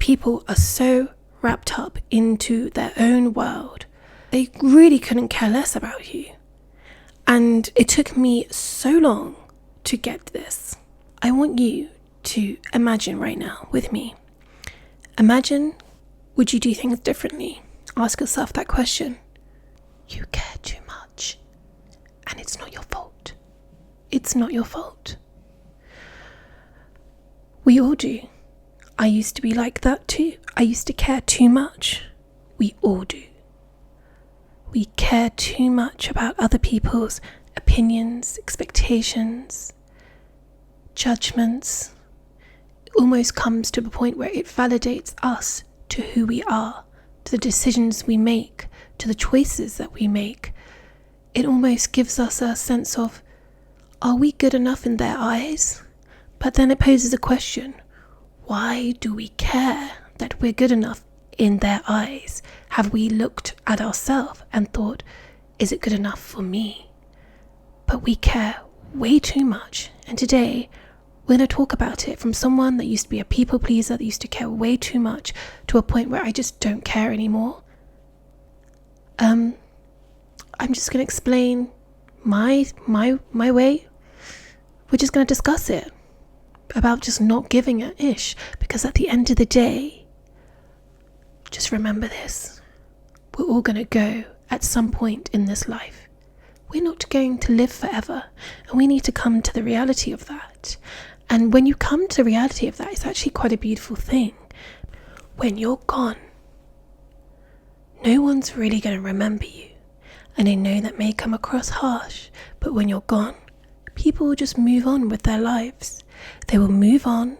people are so wrapped up into their own world, they really couldn't care less about you. And it took me so long to get this. I want you to imagine right now with me. Imagine, would you do things differently? Ask yourself that question. You care too much, and it's not your fault. It's not your fault. We all do. I used to be like that too. I used to care too much. We all do. We care too much about other people's opinions, expectations, judgments. It almost comes to the point where it validates us to who we are, to the decisions we make, to the choices that we make. It almost gives us a sense of, are we good enough in their eyes? But then it poses a question, why do we care that we're good enough in their eyes? Have we looked at ourselves and thought, is it good enough for me? But we care way too much. And today, we're going to talk about it from someone that used to be a people pleaser, that used to care way too much, to a point where I just don't care anymore. I'm just going to explain my way. We're just going to discuss it about just not giving an ish, because at the end of the day, just remember this. We're all going to go at some point in this life. We're not going to live forever, and we need to come to the reality of that. And when you come to the reality of that, it's actually quite a beautiful thing. When you're gone, no one's really going to remember you. And I know that may come across harsh, but when you're gone, people will just move on with their lives. They will move on,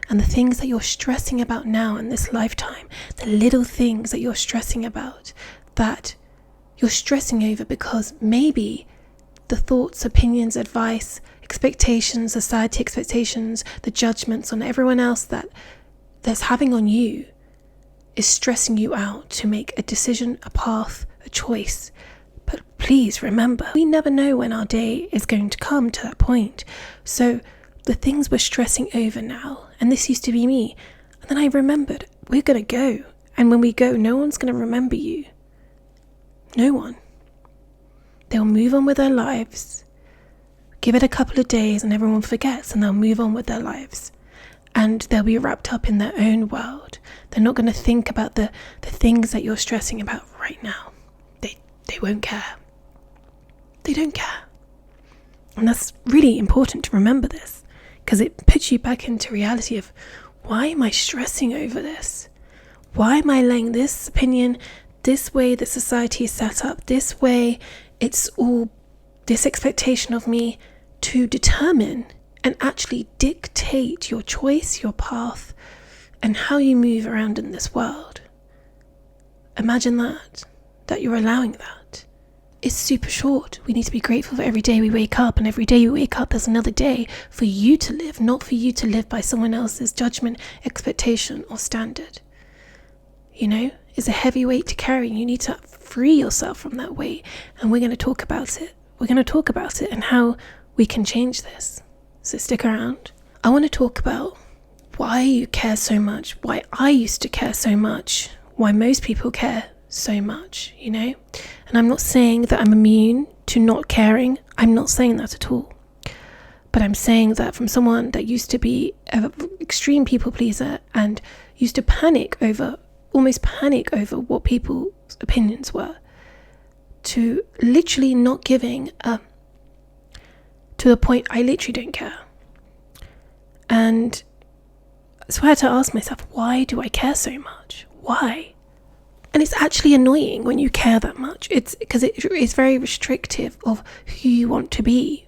and the things that you're stressing about now in this lifetime, the little things that you're stressing about, that you're stressing over because maybe the thoughts, opinions, advice, expectations, society expectations, the judgments on everyone else that's having on you is stressing you out to make a decision, a path, a choice. But please remember, we never know when our day is going to come to that point. So the things we're stressing over now, and this used to be me, and then I remembered, we're going to go. And when we go, no one's going to remember you. No one. They'll move on with their lives. Give it a couple of days and everyone forgets, and they'll move on with their lives. And they'll be wrapped up in their own world. They're not going to think about the things that you're stressing about right now. They won't care. They don't care. And that's really important to remember this, because it puts you back into reality of, why am I stressing over this? Why am I laying this opinion, this way that society is set up, this way it's all this expectation of me to determine and actually dictate your choice, your path, and how you move around in this world? Imagine that you're allowing that. It's super short. We need to be grateful for every day we wake up, and every day you wake up, there's another day for you to live, not for you to live by someone else's judgment, expectation, or standard. You know, it's a heavy weight to carry. You need to free yourself from that weight, and we're going to talk about it. We're going to talk about it and how we can change this. So stick around. I want to talk about why you care so much, why I used to care so much, why most people care so much, you know? And I'm not saying that I'm immune to not caring. I'm not saying that at all. But I'm saying that from someone that used to be an extreme people pleaser and used to almost panic over what people's opinions were, to literally not giving to the point I literally don't care. And so I had to ask myself, why do I care so much? Why? And it's actually annoying when you care that much. It's because it's very restrictive of who you want to be.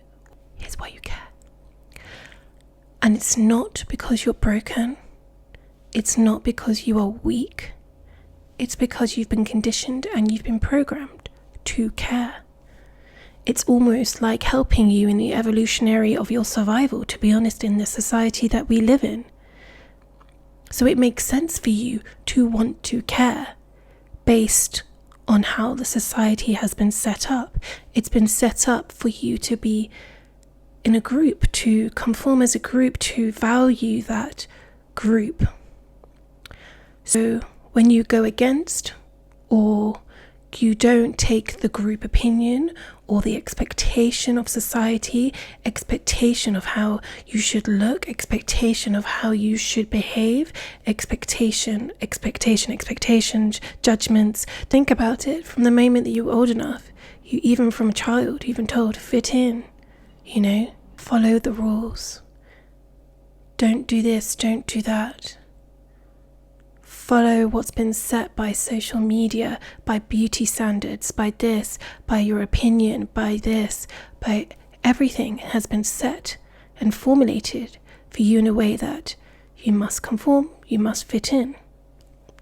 Here's why you care. And it's not because you're broken. It's not because you are weak. It's because you've been conditioned and you've been programmed to care. It's almost like helping you in the evolutionary of your survival, to be honest, in the society that we live in. So it makes sense for you to want to care based on how the society has been set up. It's been set up for you to be in a group, to conform as a group, to value that group. So when you go against, or you don't take the group opinion or the expectation of society, expectation of how you should look, expectation of how you should behave, expectations, judgments. Think about it from the moment that you were old enough. You, even from a child, you've been told, fit in, follow the rules. Don't do this, don't do that. Follow what's been set by social media, by beauty standards, by this, by your opinion, by this, by everything has been set and formulated for you in a way that you must conform, you must fit in.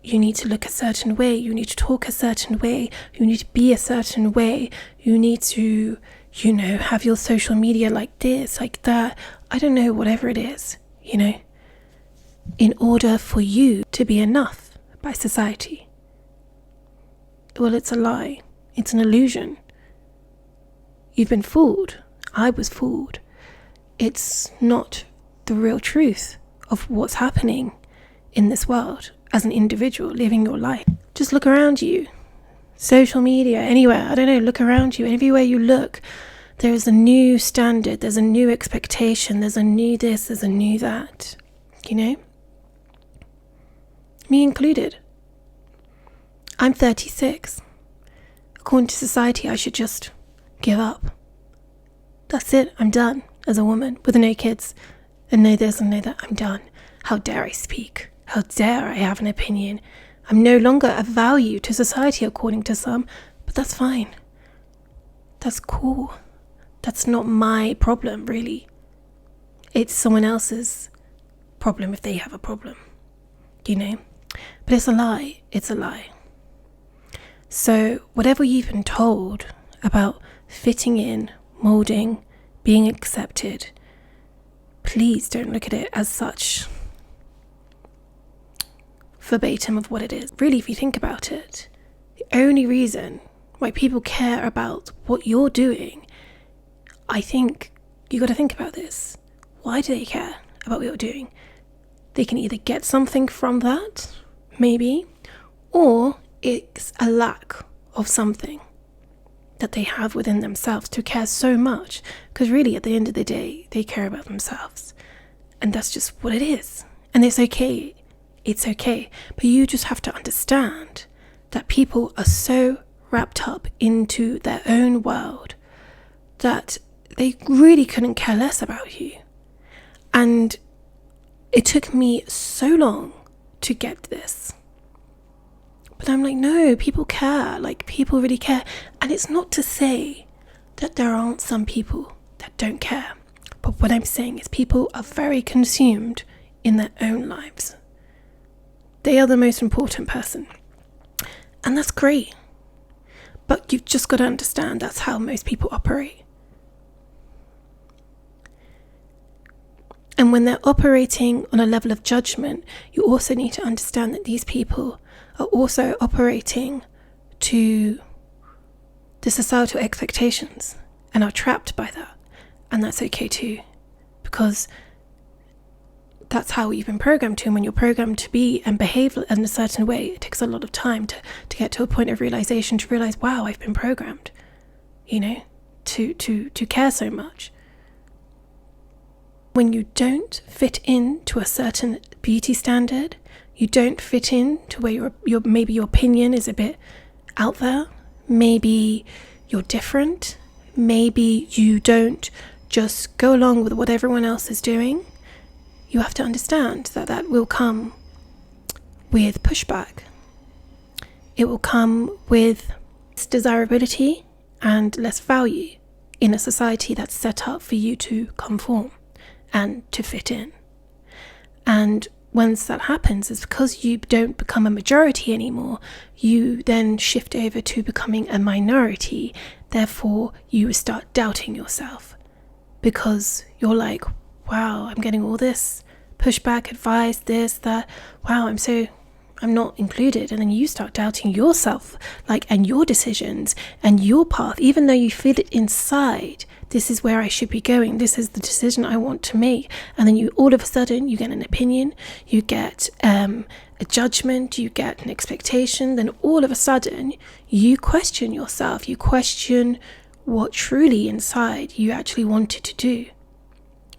You need to look a certain way, you need to talk a certain way, you need to be a certain way, you need to, have your social media like this, like that, I don't know, whatever it is, in order for you to be enough by society. Well, it's a lie. It's an illusion. You've been fooled. I was fooled. It's not the real truth of what's happening in this world as an individual living your life. Just look around you. Social media, anywhere, I don't know, look around you. Everywhere you look, there is a new standard, there's a new expectation, there's a new this, there's a new that, Me included. I'm 36. According to society, I should just give up. That's it. I'm done as a woman with no kids and no this and no that. I'm done. How dare I speak? How dare I have an opinion? I'm no longer of value to society according to some, but that's fine. That's cool. That's not my problem, really. It's someone else's problem if they have a problem, But it's a lie. It's a lie. So whatever you've been told about fitting in, molding, being accepted, please don't look at it as such verbatim of what it is. Really, if you think about it, the only reason why people care about what you're doing, I think you got to think about this. Why do they care about what you're doing? They can either get something from that, maybe, or it's a lack of something that they have within themselves to care so much, because really at the end of the day they care about themselves, and that's just what it is. And it's okay, but you just have to understand that people are so wrapped up into their own world that they really couldn't care less about you. And it took me so long to get this. But I'm like, no, people care. People really care. And it's not to say that there aren't some people that don't care. But what I'm saying is people are very consumed in their own lives. They are the most important person. And that's great. But you've just got to understand that's how most people operate. And when they're operating on a level of judgment, you also need to understand that these people are also operating to the societal expectations and are trapped by that. And that's okay too, because that's how you've been programmed to. And when you're programmed to be and behave in a certain way, it takes a lot of time to get to a point of realization, to realize, wow, I've been programmed, to care so much. When you don't fit into a certain beauty standard, you don't fit in to where maybe your opinion is a bit out there, maybe you're different, maybe you don't just go along with what everyone else is doing, you have to understand that that will come with pushback. It will come with less desirability and less value in a society that's set up for you to conform and to fit in. And once that happens, it's because you don't become a majority anymore, you then shift over to becoming a minority. Therefore, you start doubting yourself because you're like, wow, I'm getting all this pushback, advice, this, that. Wow, I'm not included. And then you start doubting yourself, and your decisions and your path, even though you feel it inside. This is where I should be going. This is the decision I want to make. And then all of a sudden, you get an opinion, you get a judgment, you get an expectation, then all of a sudden you question yourself, you question what truly inside you actually wanted to do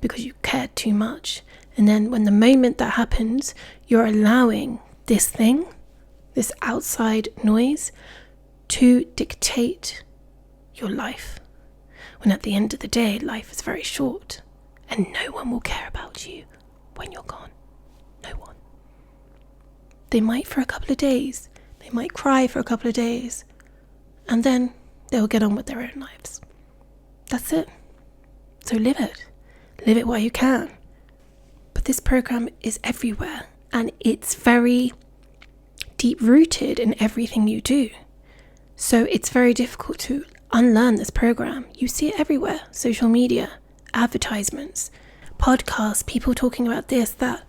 because you cared too much. And then when the moment that happens, you're allowing this thing, this outside noise, to dictate your life. When at the end of the day, life is very short and no one will care about you when you're gone. No one. They might for a couple of days, they might cry for a couple of days, and then they'll get on with their own lives. That's it. So live it while you can. But this program is everywhere, and it's very deep rooted in everything you do. So it's very difficult to unlearn this program. You see it everywhere. Social media, advertisements, podcasts, people talking about this, that,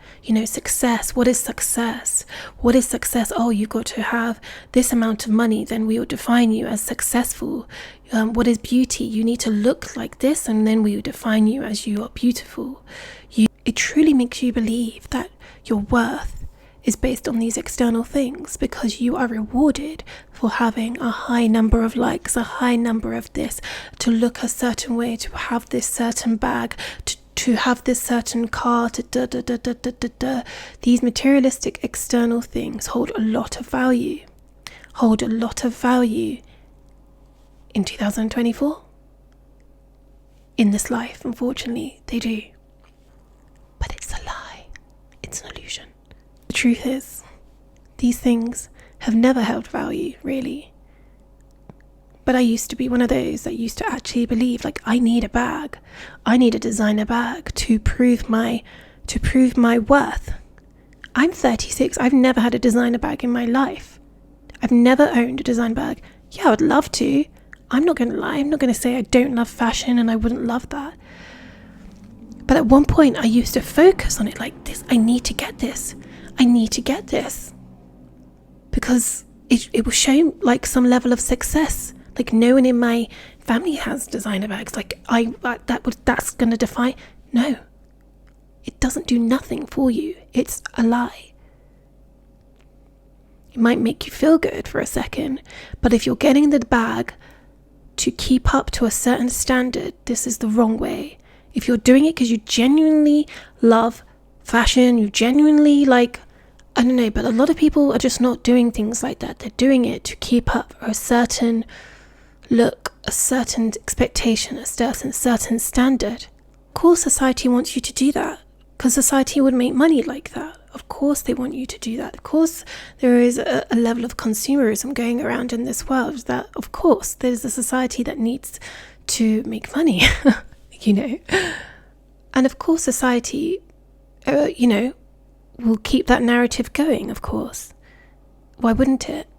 success. What is success? What is success? Oh, you've got to have this amount of money, then we will define you as successful. What is beauty? You need to look like this, and then we will define you as you are beautiful. It truly makes you believe that your worth is based on these external things because you are rewarded for having a high number of likes, a high number of this, to look a certain way, to have this certain bag, to have this certain car, to These materialistic external things hold a lot of value. In 2024. In this life, unfortunately, they do. But it's a lie. It's an illusion. The truth is, these things have never held value, really. But I used to be one of those that used to actually believe, like, I need a bag. I need a designer bag to prove my worth. I'm 36. I've never had a designer bag in my life. I've never owned a design bag. Yeah, I would love to. I'm not going to lie. I'm not going to say I don't love fashion and I wouldn't love that. But at one point, I used to focus on it like this. I need to get this. I need to get this. Because it will show like some level of success. Like no one in my family has designer bags. Like that's going to define. No, it doesn't do nothing for you. It's a lie. It might make you feel good for a second, but if you're getting the bag to keep up to a certain standard, this is the wrong way. If you're doing it because you genuinely love fashion, you genuinely like, I don't know, but a lot of people are just not doing things like that. They're doing it to keep up a certain look, a certain expectation, a certain standard. Of course society wants you to do that, because society would make money like that. Of course they want you to do that. Of course there is a level of consumerism going around in this world that, of course, there's a society that needs to make money, And of course society, will keep that narrative going, of course. Why wouldn't it?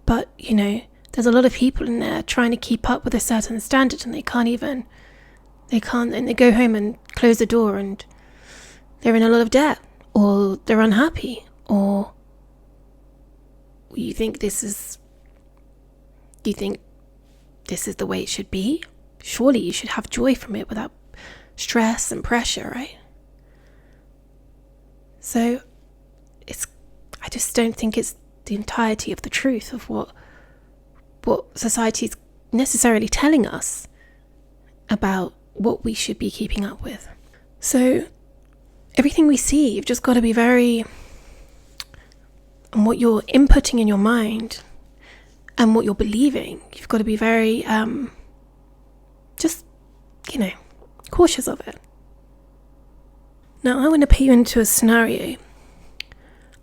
But, there's a lot of people in there trying to keep up with a certain standard and they can't, and they go home and close the door and they're in a lot of debt, or they're unhappy, or you think this is the way it should be? Surely you should have joy from it without stress and pressure, right? So I just don't think it's the entirety of the truth of what society is necessarily telling us about what we should be keeping up with. So everything we see, you've just got to be very, and what you're inputting in your mind and what you're believing, you've got to be very cautious of it. Now I want to put you into a scenario.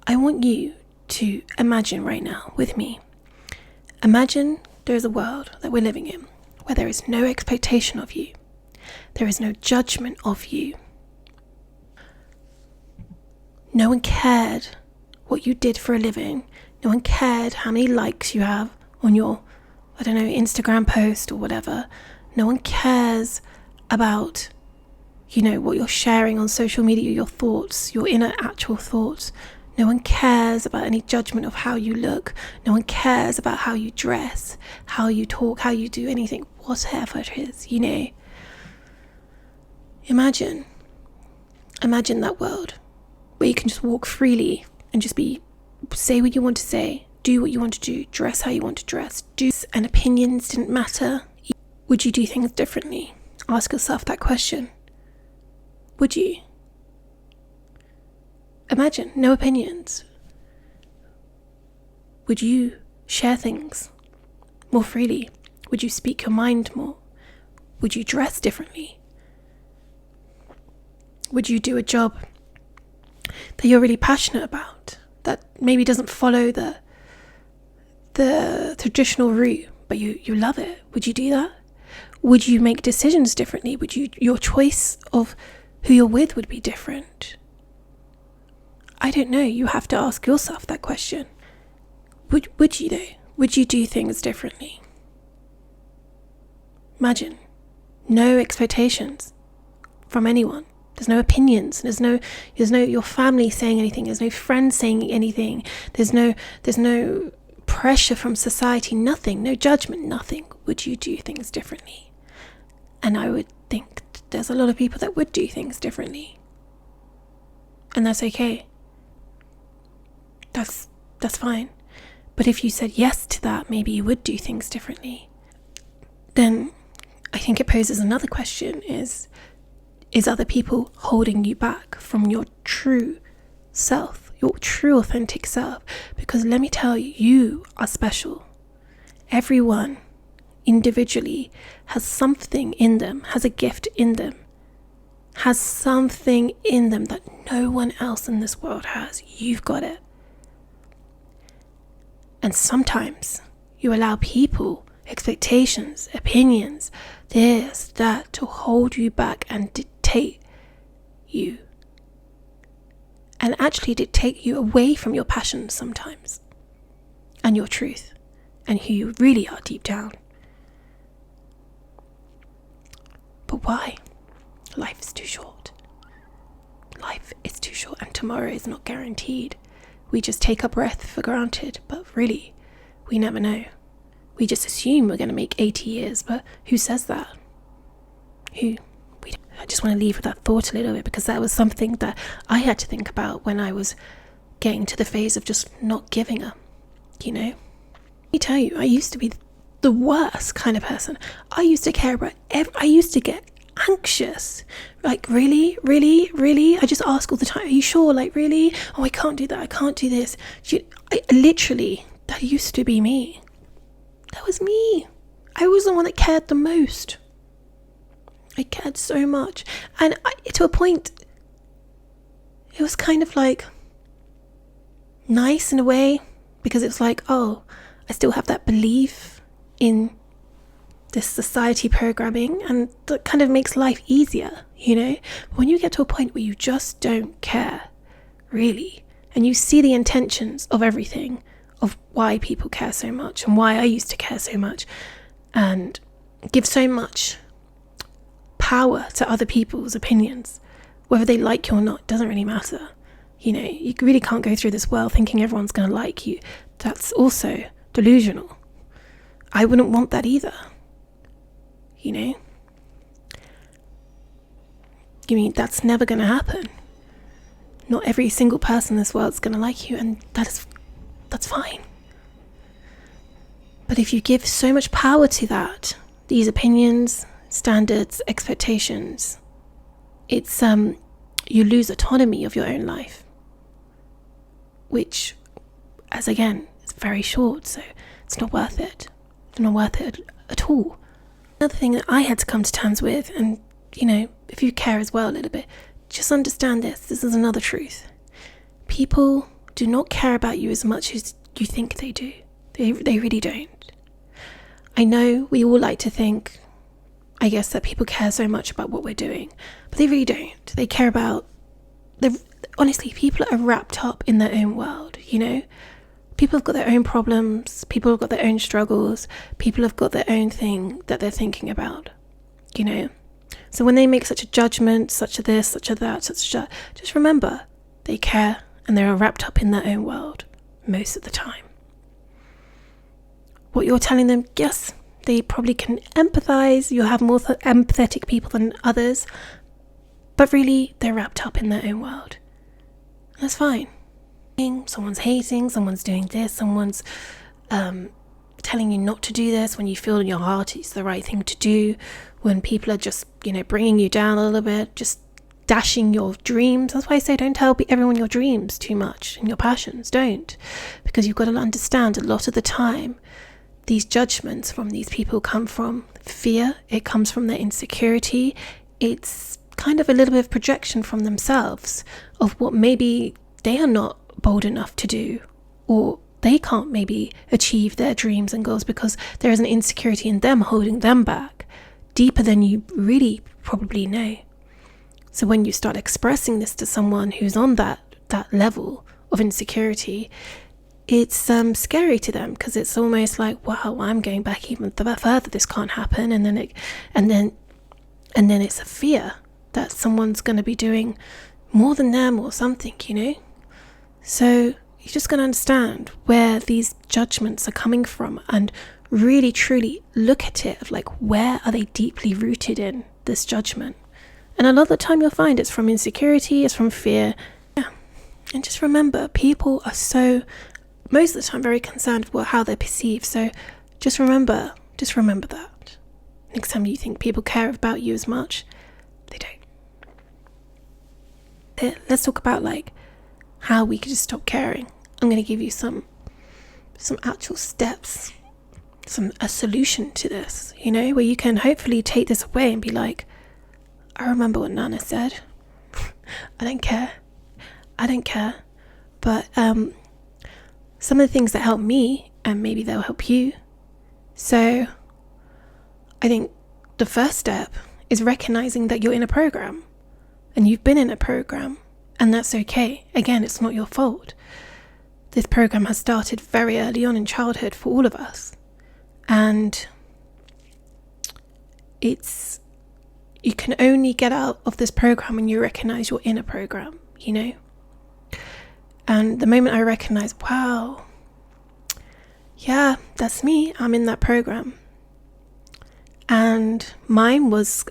I want you to imagine right now with me. Imagine there's a world that we're living in where there is no expectation of you. There is no judgment of you. No one cared what you did for a living. No one cared how many likes you have on your, Instagram post or whatever. No one cares about, what you're sharing on social media, your thoughts, your inner actual thoughts. No one cares about any judgment of how you look. No one cares about how you dress, how you talk, how you do anything, whatever it is, Imagine Imagine that world where you can just walk freely and just say what you want to say, do what you want to do, dress how you want to dress, and opinions didn't matter. Would you do things differently? Ask yourself that question. Would you? Imagine, no opinions. Would you share things more freely? Would you speak your mind more? Would you dress differently? Would you do a job that you're really passionate about, that maybe doesn't follow the traditional route, but you love it? Would you do that? Would you make decisions differently? Your choice of who you're with would be different? I don't know. You have to ask yourself that question. Would you though? Would you do things differently? Imagine, no expectations from anyone. There's no opinions. There's no your family saying anything. There's no friends saying anything. There's no pressure from society. Nothing. No judgment. Nothing. Would you do things differently? And I would think there's a lot of people that would do things differently, and that's okay. That's fine. But if you said yes to that, maybe you would do things differently. Then I think it poses another question: is other people holding you back from your true self, your true authentic self? Because let me tell you, you are special. Everyone individually has something in them, has a gift in them, has something in them that no one else in this world has. You've got it. And sometimes you allow people, expectations, opinions, this, that, to hold you back and dictate you. And actually dictate you away from your passions sometimes. And your truth. And who you really are deep down. But why? Life is too short. Life is too short, and tomorrow is not guaranteed. We just take our breath for granted, but really, we never know. We just assume we're going to make 80 years, but who says that? I just want to leave with that thought a little bit, because that was something that I had to think about when I was getting to the phase of just not giving up, Let me tell you, I used to be the worst kind of person. I used to care about I used to get anxious. Like, really? I just ask all the time, are you sure? Like, really? Oh, I can't do that. I can't do this. That used to be me. That was me. I was the one that cared the most. I cared so much. And to a point, it was kind of like nice in a way, because it's like, oh, I still have that belief in this society programming, and that kind of makes life easier, When you get to a point where you just don't care, really, and you see the intentions of everything, of why people care so much, and why I used to care so much, and give so much power to other people's opinions, whether they like you or not, doesn't really matter. You really can't go through this world thinking everyone's going to like you. That's also delusional. I wouldn't want that either. That's never going to happen. Not every single person in this world's going to like you, and that's fine. But if you give so much power to that, these opinions, standards, expectations, it's you lose autonomy of your own life, which, as again, is very short, so it's not worth it. It's not worth it at all. Another thing that I had to come to terms with, and if you care as well a little bit, just understand this is another truth. People do not care about you as much as you think they do. They really don't. I know we all like to think, I guess, that people care so much about what we're doing, but they really don't. They care about, honestly, people are wrapped up in their own world, People have got their own problems, people have got their own struggles, people have got their own thing that they're thinking about, So when they make such a judgment, such a this, such a that, such a, just remember, they care and they're wrapped up in their own world most of the time. What you're telling them, yes, they probably can empathize. You'll have more empathetic people than others. but really they're wrapped up in their own world. That's fine. Someone's hating, someone's doing this, someone's telling you not to do this when you feel in your heart it's the right thing to do, when people are just, bringing you down a little bit, just dashing your dreams. That's why I say don't tell everyone your dreams too much and your passions. Don't. Because you've got to understand a lot of the time these judgments from these people come from fear. It comes from their insecurity. It's kind of a little bit of projection from themselves of what maybe they are not bold enough to do, or they can't maybe achieve their dreams and goals because there is an insecurity in them holding them back deeper than you really probably know. So when you start expressing this to someone who's on that level of insecurity, it's scary to them, because it's almost like, wow, I'm going back even further, this can't happen. And then it's a fear that someone's going to be doing more than them or something, So you're just going to understand where these judgments are coming from and really truly look at it of like, where are they deeply rooted in this judgment? And a lot of the time you'll find it's from insecurity, it's from fear. Yeah. And just remember, people are most of the time very concerned with how they're perceived. So just remember that. Next time you think people care about you as much, they don't. Let's talk about like how we could just stop caring. I'm going to give you some actual steps, a solution to this, where you can hopefully take this away and be like, I remember what Nana said. I don't care. But some of the things that help me, and maybe they'll help you. So I think the first step is recognizing that you're in a program and you've been in a program, and that's okay. Again, it's not your fault. This program has started very early on in childhood for all of us. And you can only get out of this program when you recognize you're in a program, And the moment I recognize, wow, yeah, that's me. I'm in that program. And pain was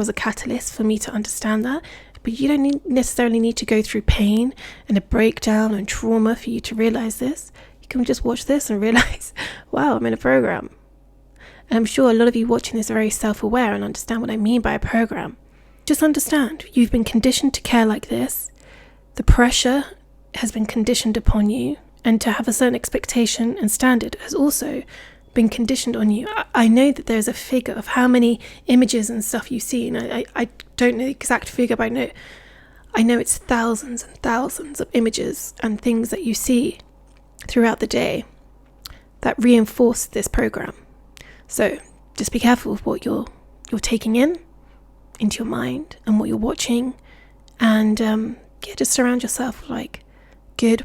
a catalyst for me to understand that. But you don't necessarily need to go through pain and a breakdown and trauma for you to realize this. You can just watch this and realize, wow, I'm in a program. And I'm sure a lot of you watching this are very self-aware and understand what I mean by a program. Just understand, you've been conditioned to care like this. The pressure has been conditioned upon you, and to have a certain expectation and standard has also been conditioned on you. I know that there's a figure of how many images and stuff you see, and I don't know the exact figure, but I know it's thousands and thousands of images and things that you see throughout the day that reinforce this program. So just be careful of what you're taking into your mind and what you're watching, and just surround yourself with like good,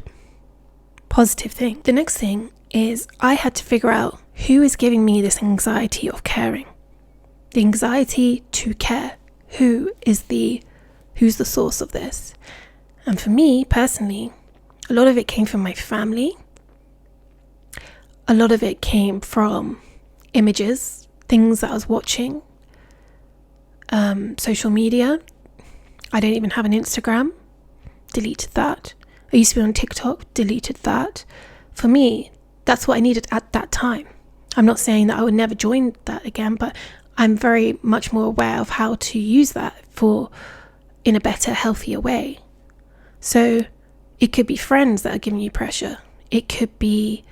positive thing. The next thing is I had to figure out who is giving me this anxiety of caring, the anxiety to care. Who's the source of this? And for me personally, a lot of it came from my family. A lot of it came from images, things that I was watching, social media. I don't even have an Instagram. Deleted that. I used to be on TikTok. Deleted that. For me, that's what I needed at that time. I'm not saying that I would never join that again, but I'm very much more aware of how to use that in a better, healthier way. So it could be friends that are giving you pressure. It could be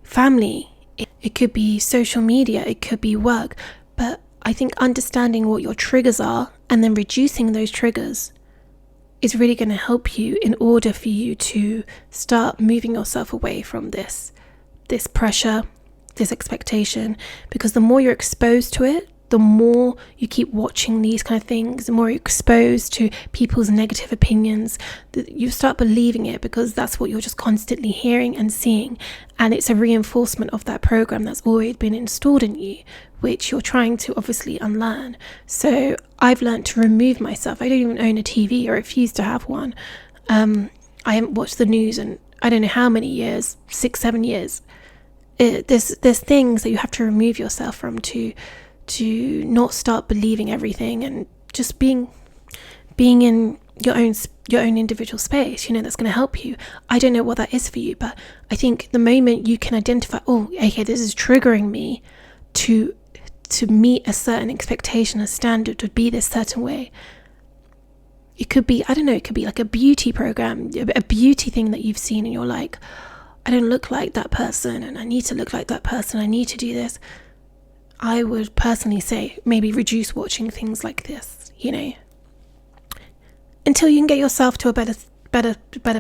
family. It could be social media. It could be work. But I think understanding what your triggers are and then reducing those triggers is really going to help you in order for you to start moving yourself away from this pressure, this expectation. Because the more you're exposed to it, the more you keep watching these kind of things, the more you're exposed to people's negative opinions, you start believing it, because that's what you're just constantly hearing and seeing. And it's a reinforcement of that program that's already been installed in you, which you're trying to obviously unlearn. So I've learned to remove myself. I don't even own a TV. I refuse to have one. I haven't watched the news in I don't know how many years, 6-7 years. There's things that you have to remove yourself from to not start believing everything and just being being in your own individual space, that's going to help you. I don't know what that is for you, but I think the moment you can identify, oh, okay, this is triggering me to meet a certain expectation, a standard, to be this certain way. It could be, I don't know, it could be like a beauty program, a beauty thing that you've seen and you're like, I don't look like that person and I need to look like that person. I need to do this. I would personally say maybe reduce watching things like this, until you can get yourself to a better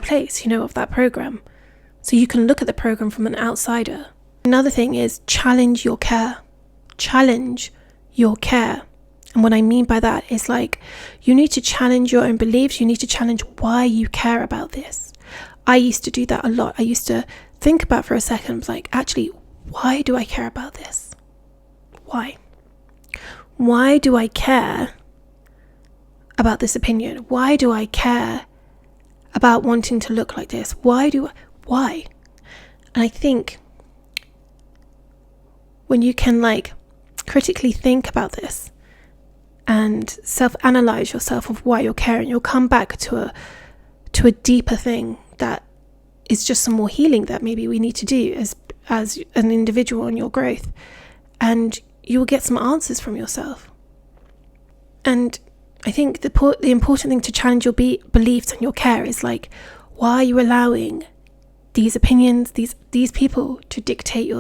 place, of that program. So you can look at the program from an outsider. Another thing is challenge your care. Challenge your care. And what I mean by that is like, you need to challenge your own beliefs. You need to challenge why you care about this. I used to do that a lot. I used to think about for a second, like, actually, why do I care about this? Why? Why do I care about this opinion? Why do I care about wanting to look like this? Why? And I think when you can like critically think about this and self-analyze yourself of why you're caring, you'll come back to a deeper thing that is just some more healing that maybe we need to do as an individual in your growth, and you will get some answers from yourself. And I think the important thing to challenge your beliefs and your care is like, why are you allowing these opinions, these people to dictate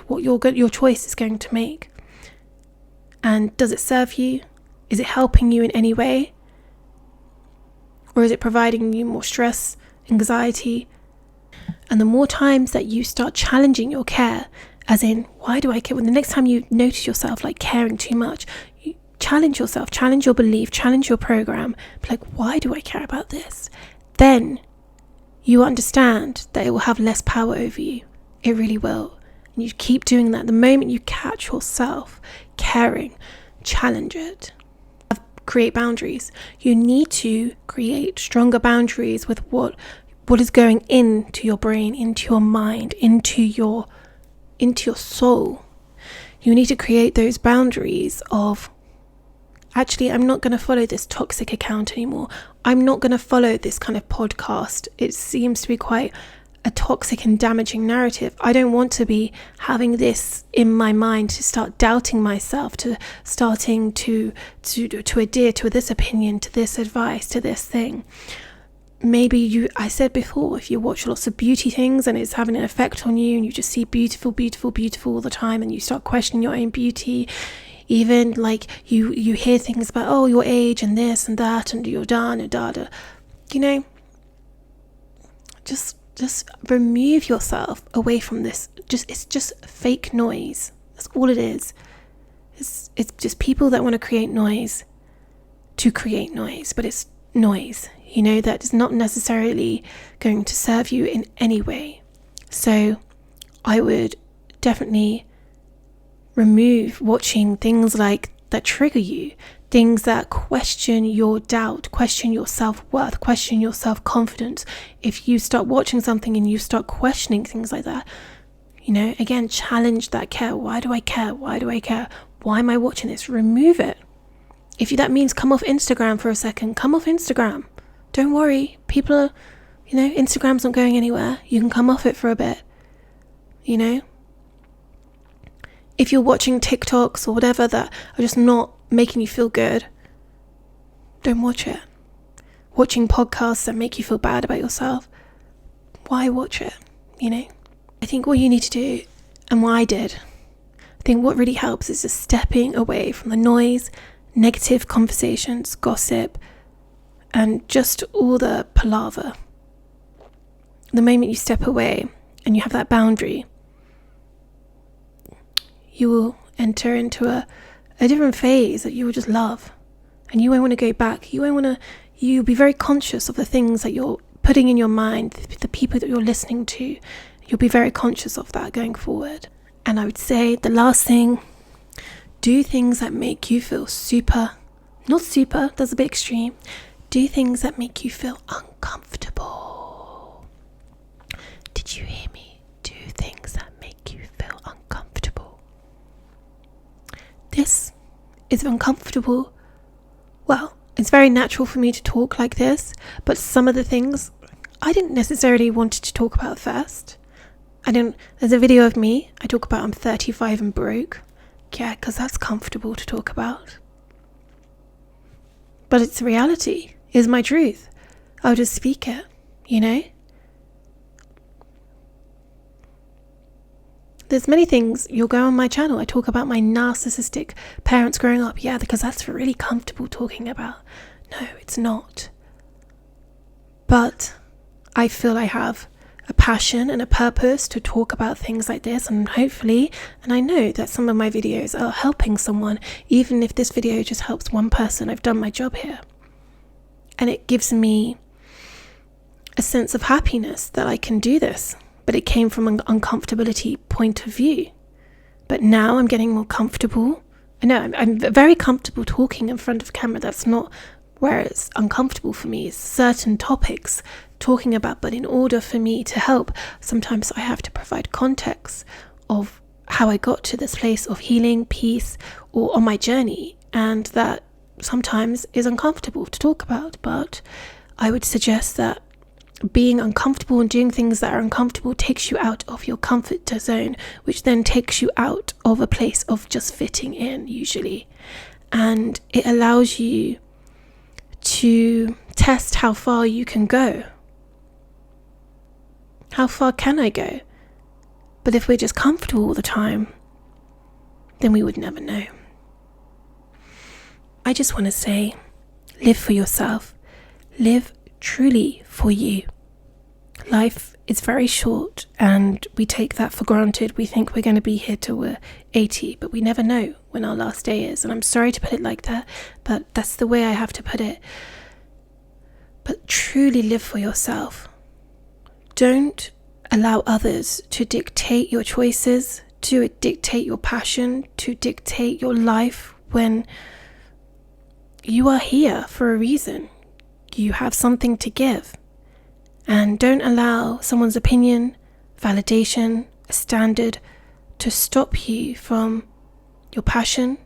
what your choice is going to make? And does it serve you? Is it helping you in any way? Or is it providing you more stress, anxiety? And the more times that you start challenging your care, as in, why do I care? When the next time you notice yourself like caring too much, you challenge yourself, challenge your belief, challenge your program. Be like, why do I care about this? Then you understand that it will have less power over you. It really will. And you keep doing that. The moment you catch yourself caring, challenge it. Create boundaries. You need to create stronger boundaries with what is going into your brain, into your mind, into your soul. You need to create those boundaries of, actually, I'm not going to follow this toxic account anymore. I'm not going to follow this kind of podcast. It seems to be quite a toxic and damaging narrative. I don't want to be having this in my mind, to start doubting myself, to starting to adhere to this opinion, to this advice, to this thing. Maybe I said before, if you watch lots of beauty things and it's having an effect on you and you just see beautiful, beautiful, beautiful all the time, and you start questioning your own beauty, even like you hear things about, oh, your age and this and that and you're done and da. Just remove yourself away from this. It's just fake noise. That's all it is. It's just people that want to create noise to create noise, but it's noise, that is not necessarily going to serve you in any way. So I would definitely remove watching things like that trigger you, things that question your doubt, question your self-worth, question your self-confidence. If you start watching something and you start questioning things like that, again, challenge that care. Why do I care? Why do I care? Why am I watching this? Remove it. If that means come off Instagram for a second, come off Instagram. Don't worry. People are, Instagram's not going anywhere. You can come off it for a bit, If you're watching TikToks or whatever that are just not making you feel good, don't watch it. Watching podcasts that make you feel bad about yourself, why watch it, I think what you need to do, and what I did, I think what really helps is just stepping away from the noise, negative conversations, gossip, and just all the palaver. The moment you step away and you have that boundary, you will enter into a different phase that you will just love, and you won't want to go back. You'll be very conscious of the things that you're putting in your mind, the people that you're listening to. You'll be very conscious of that going forward. And I would say the last thing, do things that make you feel not super, that's a bit extreme. Do things that make you feel uncomfortable. Did you hear me? Do things that make you feel uncomfortable. This is uncomfortable. Well, it's very natural for me to talk like this, but some of the things I didn't necessarily want to talk about first. There's a video of me, I talk about I'm 35 and broke. Yeah, because that's comfortable to talk about. But it's reality, it's my truth. I'll just speak it, you know? There's many things, you'll go on my channel, I talk about my narcissistic parents growing up. Yeah, because that's really comfortable talking about. No, it's not. But I feel I have a passion and a purpose to talk about things like this, and hopefully, and I know that some of my videos are helping someone. Even if this video just helps one person, I've done my job here. And it gives me a sense of happiness that I can do this. But it came from an uncomfortability point of view. But now I'm getting more comfortable. I know I'm very comfortable talking in front of camera. That's not where it's uncomfortable for me. It's certain topics talking about, but in order for me to help, sometimes I have to provide context of how I got to this place of healing, peace, or on my journey. And that sometimes is uncomfortable to talk about. But I would suggest that being uncomfortable and doing things that are uncomfortable takes you out of your comfort zone, which then takes you out of a place of just fitting in usually. And it allows you to test how far you can go. How far can I go? But if we're just comfortable all the time, then we would never know. I just want to say, live for yourself. Live truly for you. Life is very short and we take that for granted. We think we're going to be here till we're 80, but we never know when our last day is. And I'm sorry to put it like that, but that's the way I have to put it. But truly live for yourself. Don't allow others to dictate your choices, to dictate your passion, to dictate your life when you are here for a reason. You have something to give. And don't allow someone's opinion, validation, a standard to stop you from your passion,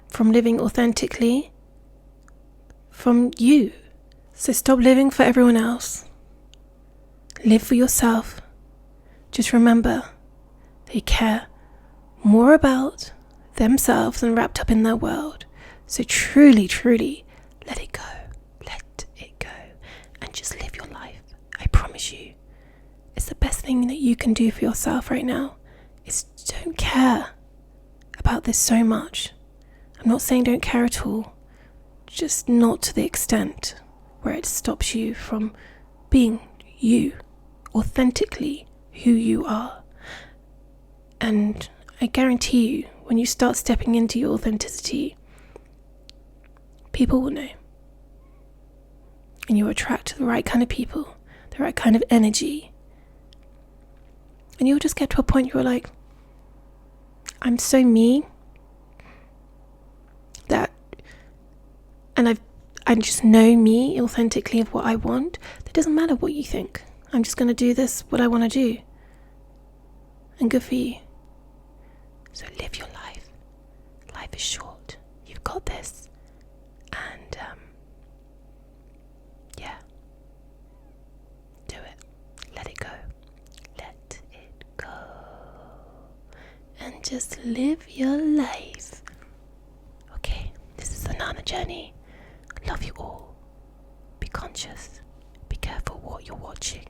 from living authentically, from you. So stop living for everyone else. Live for yourself. Just remember, they care more about themselves and wrapped up in their world. So truly, truly, let it go. Let it go. And just live your life. I promise you. It's the best thing that you can do for yourself right now. Is don't care about this so much. I'm not saying don't care at all. Just not to the extent where it stops you from being you, authentically who you are. And I guarantee you, when you start stepping into your authenticity, people will know. And you attract the right kind of people, the right kind of energy. And you'll just get to a point where you're like, I'm so me that, and I just know me authentically of what I want. It doesn't matter what you think. I'm just going to do this, what I want to do. And good for you. So live your life. Life is short. You've got this. And yeah. Do it. Let it go. Let it go. And just live your life. Okay, this is the Nana journey. Love you all. Be conscious. Be careful what you're watching.